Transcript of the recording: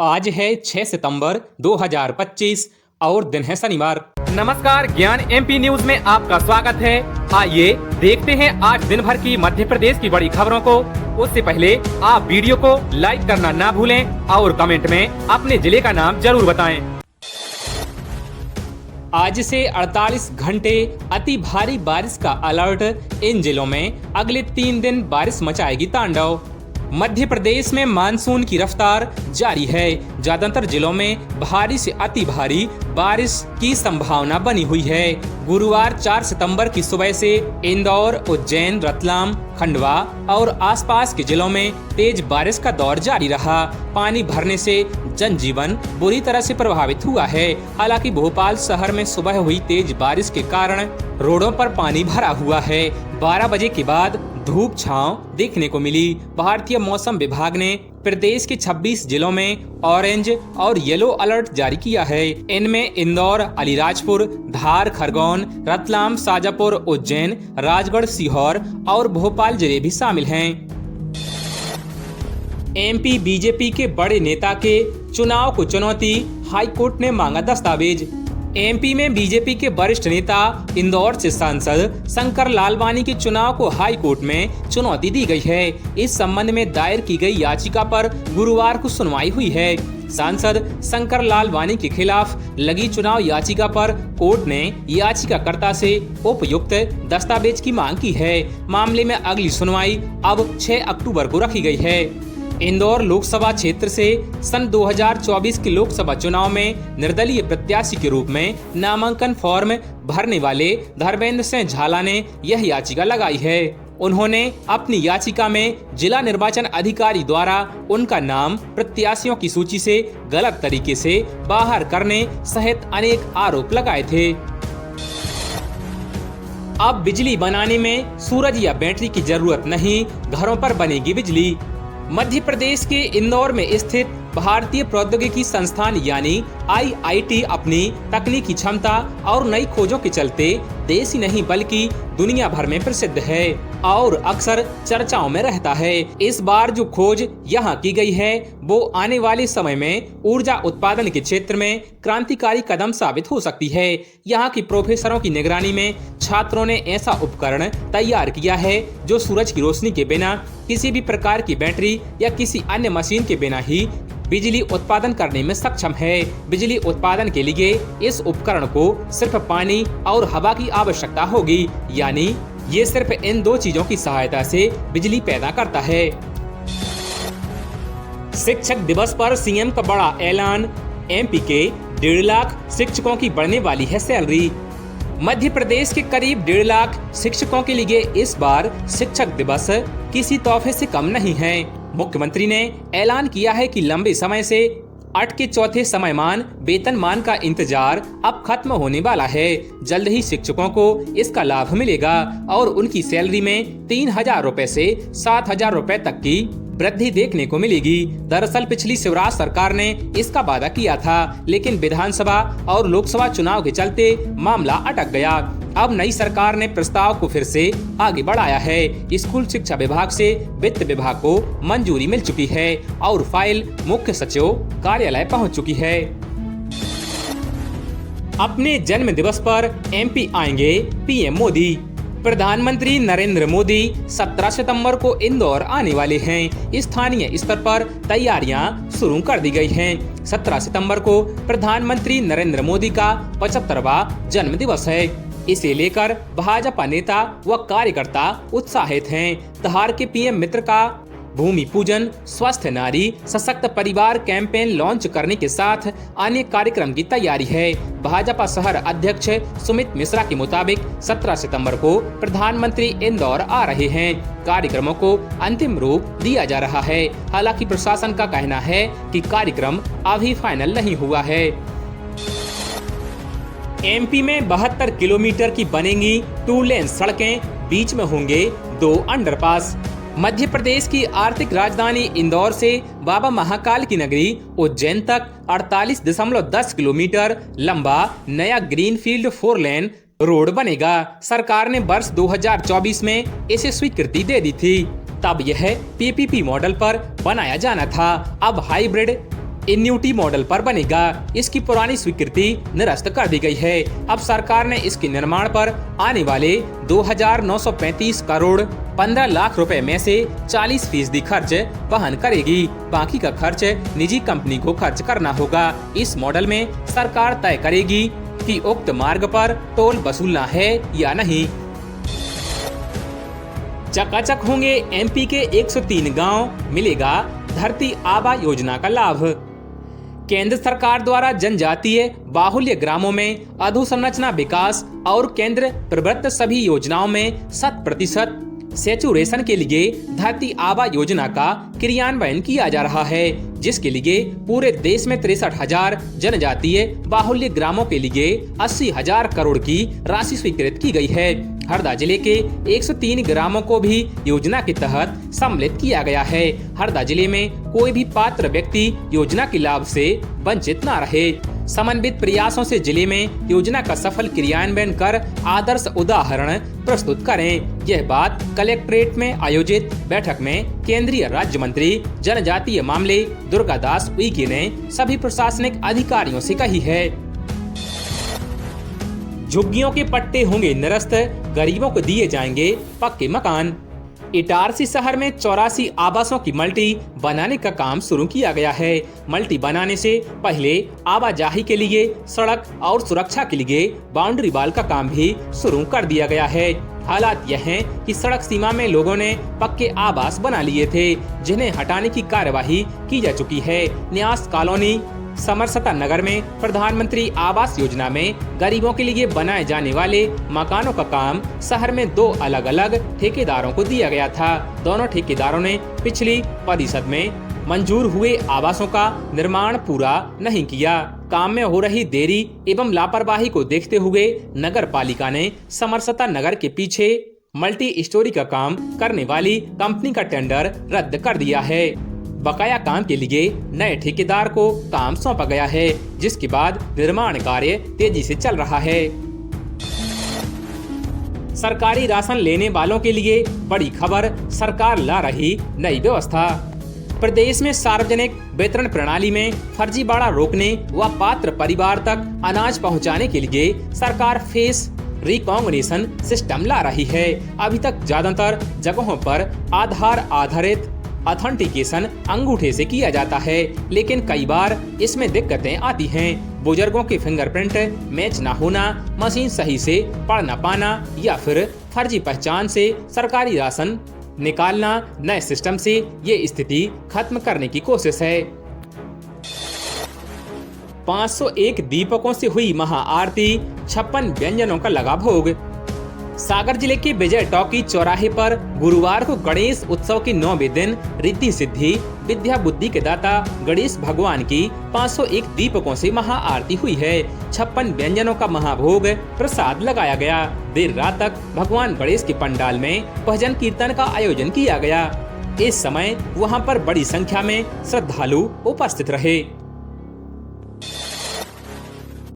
आज है 6 सितंबर 2025 और दिन है शनिवार। नमस्कार, ज्ञान एमपी न्यूज में आपका स्वागत है। आइए देखते हैं आज दिन भर की मध्य प्रदेश की बड़ी खबरों को। उससे पहले आप वीडियो को लाइक करना ना भूलें और कमेंट में अपने जिले का नाम जरूर बताएं। आज से 48 घंटे अति भारी बारिश का अलर्ट। इन जिलों में अगले 3 दिन बारिश मचाएगी तांडव। मध्य प्रदेश में मानसून की रफ्तार जारी है। ज्यादातर जिलों में भारी से अति भारी बारिश की संभावना बनी हुई है। गुरुवार 4 सितंबर की सुबह से इंदौर, उज्जैन, रतलाम, खंडवा और आसपास के जिलों में तेज बारिश का दौर जारी रहा। पानी भरने से जनजीवन बुरी तरह से प्रभावित हुआ है। हालांकि भोपाल शहर में सुबह हुई तेज बारिश के कारण रोडों पर पानी भरा हुआ है। 12 बजे के बाद धूप छांव देखने को मिली। भारतीय मौसम विभाग ने प्रदेश के 26 जिलों में ऑरेंज और येलो अलर्ट जारी किया है। इनमें इंदौर, अलीराजपुर, धार, खरगोन, रतलाम, शाजापुर, उज्जैन, राजगढ़, सीहोर और भोपाल जिले भी शामिल हैं। एमपी बीजेपी के बड़े नेता के चुनाव को चुनौती, हाईकोर्ट ने मांगा दस्तावेज। एमपी में बीजेपी के वरिष्ठ नेता इंदौर से सांसद शंकर लालवानी के चुनाव को हाई कोर्ट में चुनौती दी गई है। इस संबंध में दायर की गई याचिका पर गुरुवार को सुनवाई हुई है। सांसद शंकर लालवानी के खिलाफ लगी चुनाव याचिका पर कोर्ट ने याचिकाकर्ता से उपयुक्त दस्तावेज की मांग की है। मामले में अगली सुनवाई अब 6 अक्टूबर को रखी गई है। इंदौर लोकसभा क्षेत्र से सन 2024 के लोकसभा चुनाव में निर्दलीय प्रत्याशी के रूप में नामांकन फॉर्म भरने वाले धर्मेंद्र सिंह झाला ने यह याचिका लगाई है। उन्होंने अपनी याचिका में जिला निर्वाचन अधिकारी द्वारा उनका नाम प्रत्याशियों की सूची से गलत तरीके से बाहर करने सहित अनेक आरोप लगाए थे। अब बिजली बनाने में सूरज या बैटरी की जरूरत नहीं, घरों पर बनेगी बिजली। मध्य प्रदेश के इंदौर में स्थित भारतीय प्रौद्योगिकी संस्थान यानी IIT अपनी तकनीकी क्षमता और नई खोजों के चलते देश ही नहीं बल्कि दुनिया भर में प्रसिद्ध है और अक्सर चर्चाओं में रहता है। इस बार जो खोज यहाँ की गई है वो आने वाले समय में ऊर्जा उत्पादन के क्षेत्र में क्रांतिकारी कदम साबित हो सकती है। यहाँ की प्रोफेसरों की निगरानी में छात्रों ने ऐसा उपकरण तैयार किया है जो सूरज की रोशनी के बिना, किसी भी प्रकार की बैटरी या किसी अन्य मशीन के बिना ही बिजली उत्पादन करने में सक्षम है। बिजली उत्पादन के लिए इस उपकरण को सिर्फ पानी और हवा की आवश्यकता होगी, यानी ये सिर्फ इन 2 चीजों की सहायता से बिजली पैदा करता है। शिक्षक दिवस पर सीएम का बड़ा ऐलान। एमपी के 1.5 लाख शिक्षकों की बढ़ने वाली है सैलरी। मध्य प्रदेश के करीब 1.5 लाख शिक्षकों के लिए इस बार शिक्षक दिवस किसी तोहफे से कम नहीं है। मुख्यमंत्री ने ऐलान किया है कि लंबे समय से अटके चौथे समयमान वेतनमान का इंतजार अब खत्म होने वाला है। जल्द ही शिक्षकों को इसका लाभ मिलेगा और उनकी सैलरी में 3,000 रुपए से 7,000 रुपए तक की वृद्धि देखने को मिलेगी। दरअसल पिछली शिवराज सरकार ने इसका वादा किया था, लेकिन विधानसभा और लोकसभा चुनाव के चलते मामला अटक गया। अब नई सरकार ने प्रस्ताव को फिर से आगे बढ़ाया है। स्कूल शिक्षा विभाग से वित्त विभाग को मंजूरी मिल चुकी है और फाइल मुख्य सचिव कार्यालय पहुंच चुकी है। अपने जन्म दिवस पर एमपी आएंगे पीएम मोदी। प्रधानमंत्री नरेंद्र मोदी 17 सितंबर को इंदौर आने वाले हैं। स्थानीय स्तर पर तैयारियां शुरू कर दी गई हैं। 17 सितंबर को प्रधानमंत्री नरेंद्र मोदी का 75वां जन्म दिवस है। इसे लेकर भाजपा नेता व कार्यकर्ता उत्साहित हैं। धार के पीएम मित्र का भूमि पूजन, स्वस्थ नारी सशक्त परिवार कैंपेन लॉन्च करने के साथ अन्य कार्यक्रम की तैयारी है। भाजपा शहर अध्यक्ष सुमित मिश्रा के मुताबिक 17 सितंबर को प्रधानमंत्री इंदौर आ रहे हैं। कार्यक्रमों को अंतिम रूप दिया जा रहा है। हालांकि प्रशासन का कहना है कि कार्यक्रम अभी फाइनल नहीं हुआ है। एमपी में 72 किलोमीटर की बनेंगी 2 लेन सड़कें, बीच में होंगे 2 अंडरपास। मध्य प्रदेश की आर्थिक राजधानी इंदौर से बाबा महाकाल की नगरी उज्जैन तक 48.10 किलोमीटर लंबा नया ग्रीनफील्ड 4 लेन रोड बनेगा। सरकार ने वर्ष 2024 में इसे स्वीकृति दे दी थी। तब यह पीपीपी मॉडल पर बनाया जाना था। अब हाइब्रिड एन्युटी मॉडल पर बनेगा। इसकी पुरानी स्वीकृति निरस्त कर दी गई है। अब सरकार ने इसके निर्माण पर आने वाले 2,935 करोड़ 15 लाख रुपए में से 40% खर्च वहन करेगी। बाकी का खर्च निजी कंपनी को खर्च करना होगा। इस मॉडल में सरकार तय करेगी कि उक्त मार्ग पर टोल वसूलना है या नहीं। चकाचक होंगे एमपी के 103 गांव, मिलेगा धरती आबा योजना का लाभ। केंद्र सरकार द्वारा जनजातीय बाहुल्य ग्रामों में अधोसंरचना विकास और केंद्र प्रवृत्त सभी योजनाओं में 100% सैचुरेशन के लिए धरती आबा योजना का क्रियान्वयन किया जा रहा है, जिसके लिए पूरे देश में 63,000 जनजातीय बाहुल्य ग्रामों के लिए 80,000 करोड़ की राशि स्वीकृत की गई है। हरदा जिले के 103 ग्रामों को भी योजना के तहत सम्मिलित किया गया है। हरदा जिले में कोई भी पात्र व्यक्ति योजना के लाभ से वंचित न रहे। समन्वित प्रयासों से जिले में योजना का सफल क्रियान्वयन कर आदर्श उदाहरण प्रस्तुत करें। यह बात कलेक्ट्रेट में आयोजित बैठक में केंद्रीय राज्य मंत्री जनजातीय मामले दुर्गादास उइके ने सभी प्रशासनिक अधिकारियों से कही है। झुग्गियों के पट्टे होंगे निरस्त, गरीबों को दिए जाएंगे पक्के मकान। इटारसी शहर में 84 आवासों की मल्टी बनाने का काम शुरू किया गया है। मल्टी बनाने से पहले आवाजाही के लिए सड़क और सुरक्षा के लिए बाउंड्री वाल का काम भी शुरू कर दिया गया है। हालात यह है कि सड़क सीमा में लोगों ने पक्के आवास बना लिए थे, जिन्हें हटाने की कार्यवाही की जा चुकी है। न्यास कॉलोनी समरसता नगर में प्रधानमंत्री आवास योजना में गरीबों के लिए बनाए जाने वाले मकानों का काम शहर में 2 अलग-अलग ठेकेदारों को दिया गया था। दोनों ठेकेदारों ने पिछली परिषद में मंजूर हुए आवासों का निर्माण पूरा नहीं किया। काम में हो रही देरी एवं लापरवाही को देखते हुए नगर पालिका ने समरसता नगर के पीछे मल्टी स्टोरी का काम करने वाली कंपनी का टेंडर रद्द कर दिया है। बकाया काम के लिए नए ठेकेदार को काम सौंपा गया है, जिसके बाद निर्माण कार्य तेजी से चल रहा है। सरकारी राशन लेने वालों के लिए बड़ी खबर, सरकार ला रही नई व्यवस्था। प्रदेश में सार्वजनिक वितरण प्रणाली में फर्जीवाड़ा रोकने व पात्र परिवार तक अनाज पहुंचाने के लिए सरकार फेस रिकॉग्निशन सिस्टम ला रही है। अभी तक ज्यादातर जगहों पर आधार आधारित ऑथेंटिकेशन अंगूठे से किया जाता है, लेकिन कई बार इसमें दिक्कतें आती हैं। बुजुर्गों के फिंगरप्रिंट मैच न होना, मशीन सही से पढ़ न पाना या फिर फर्जी पहचान से सरकारी राशन निकालना। नए सिस्टम से ये स्थिति खत्म करने की कोशिश है। 501 दीपकों से हुई महाआरती, 56 व्यंजनों का लगा भोग। सागर जिले के विजय टॉकी चौराहे पर गुरुवार को गणेश उत्सव के 9वें दिन रिद्धि सिद्धि विद्या बुद्धि के दाता गणेश भगवान की 501 दीपकों से महाआरती हुई है। 56 व्यंजनों का महाभोग प्रसाद लगाया गया। देर रात तक भगवान गणेश के पंडाल में भजन कीर्तन का आयोजन किया गया। इस समय वहां पर बड़ी संख्या में श्रद्धालु उपस्थित रहे।